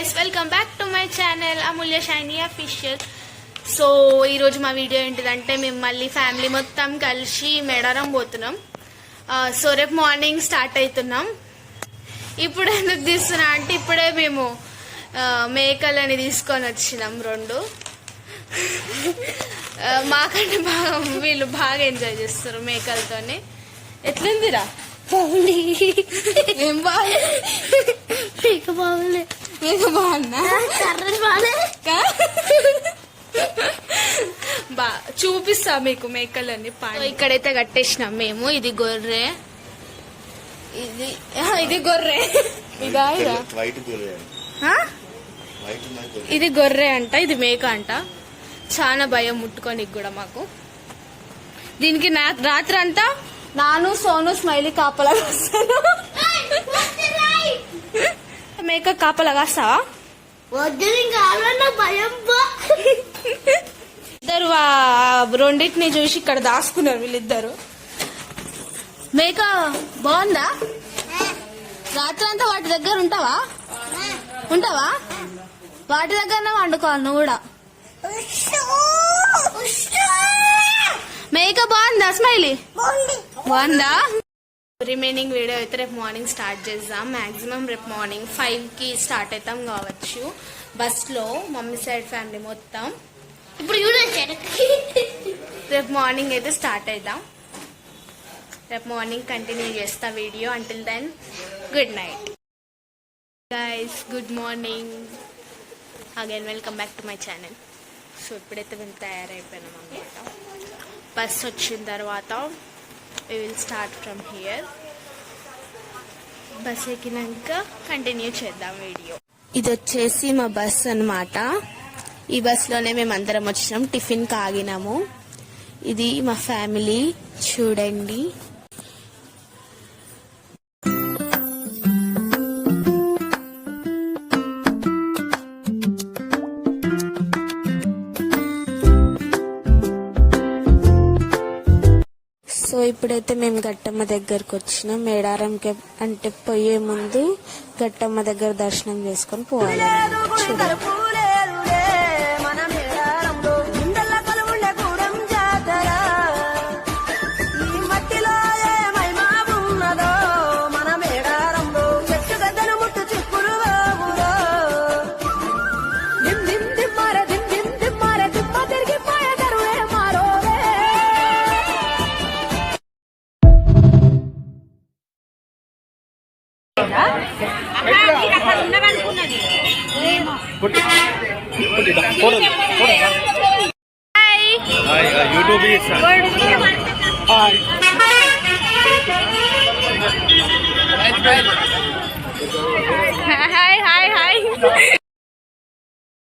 Guys, welcome back to my channel Amulya shiny official. So ఈరోజు మా video ఏంటిదంటే మేము మళ్ళీ ఫ్యామిలీ మొత్తం కలిసి మేడారం పోతున్నాం. సో రేపు మార్నింగ్ స్టార్ట్ అవుతున్నాం. ఇప్పుడు ఎందుకు తీస్తున్నా అంటే ఇప్పుడే మేము మేకలని తీసుకొని వచ్చినాం 2. మాకంటే బాగా వీళ్ళు బాగా ఎంజాయ్ చేస్తారు మేకలతోని. ఎట్లుందిరా? బాగుంది. ఏం బాగుంది? మేక బాగుంది. మేక బాగున్నా? చూపిస్తా మీకు మేకలన్నీ. ఇక్కడైతే కట్టేసినాం మేము. ఇది గొర్రె, ఇది గొర్రె, ఇది గొర్రె అంట, ఇది మేక అంట. చాలా భయం ముట్టుకోనికి కూడా మాకు. దీనికి రాత్రి అంతా నాను సోను స్మైలీ కాపలా కాస్తాను. మేక కాపలా కాస్తావా? ఇద్దరు రెండింటిని చూసి ఇక్కడ దాచుకున్నారు వీళ్ళిద్దరు. మేక బాగుందా? రాత్రి అంతా వాటి దగ్గర ఉంటావా? వాటి దగ్గరనే వండుకోవాలి నువ్వు కూడా. మేక బాగుందా స్మైలీ? బాగుందా? రిమైనింగ్ వీడియో అయితే రేపు మార్నింగ్ స్టార్ట్ చేద్దాం. మాక్సిమం రేపు మార్నింగ్ 5కి స్టార్ట్ అవుతాం కావచ్చు బస్ లో, మమ్మీ సైడ్ ఫ్యామిలీ మొత్తం. ఇప్పుడు రేపు మార్నింగ్ అయితే స్టార్ట్ అవుతాం. రేపు మార్నింగ్ కంటిన్యూ చేస్తా video. Until then good night guys. Good morning again. Welcome back to my channel. So ఇప్పుడైతే మేము తయారైపోయినాం అన్నమాట. బస్ వచ్చిన తర్వాత we will start from here. Bus ఎక్కినాక కంటిన్యూ చేద్దాం వీడియో. ఇది వచ్చేసి మా బస్ అన్నమాట. ఈ బస్లోనే మేము అందరం వచ్చినాం. టిఫిన్ కాగినాము. ఇది మా ఫ్యామిలీ చూడండి. సో ఇప్పుడైతే మేము గట్టమ్మ దగ్గరకు వచ్చినాం. మేడారంకి అంటే పోయే ముందు గట్టమ్మ దగ్గర దర్శనం చేసుకొని పోవాలి.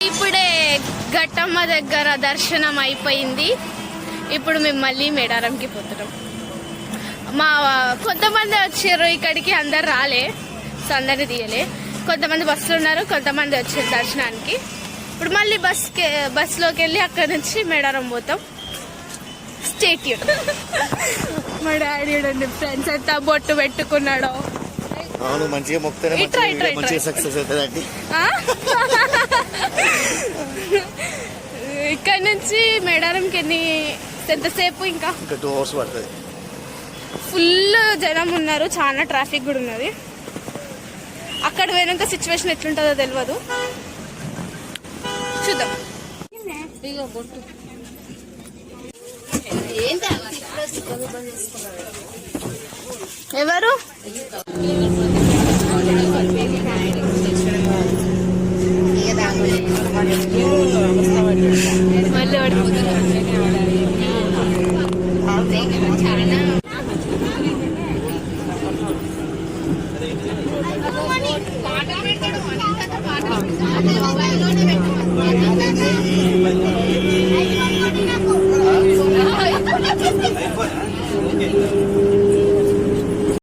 ఇప్పుడే గట్టమ్మ దగ్గర దర్శనం అయిపోయింది. ఇప్పుడు మేము మళ్ళీ మేడారంకి పోతున్నాం. కొంతమంది వచ్చారు ఇక్కడికి, అందరు రాలే. సో అందరిని తీయలే. కొంతమంది బస్సులు ఉన్నారు, కొంతమంది వచ్చారు దర్శనానికి. ఇప్పుడు మళ్ళీ బస్లోకి వెళ్ళి అక్కడ నుంచి మేడారం పోతాం. Stay tune. మా డాడీ చూడండి ఫ్రెండ్స్ అంతా బొట్టు పెట్టుకున్నాడు. ఇక్కడ నుంచి మేడారంకి ఎంతసేపు? ఇంకా 2 hours పడుతుంది. ఫుల్ జనం ఉన్నారు, చాలా ట్రాఫిక్ కూడా ఉన్నది. అక్కడ పోయినాక సిచ్యువేషన్ ఎట్లుంటుందో తెలియదు, చూద్దాం. ఎవరు?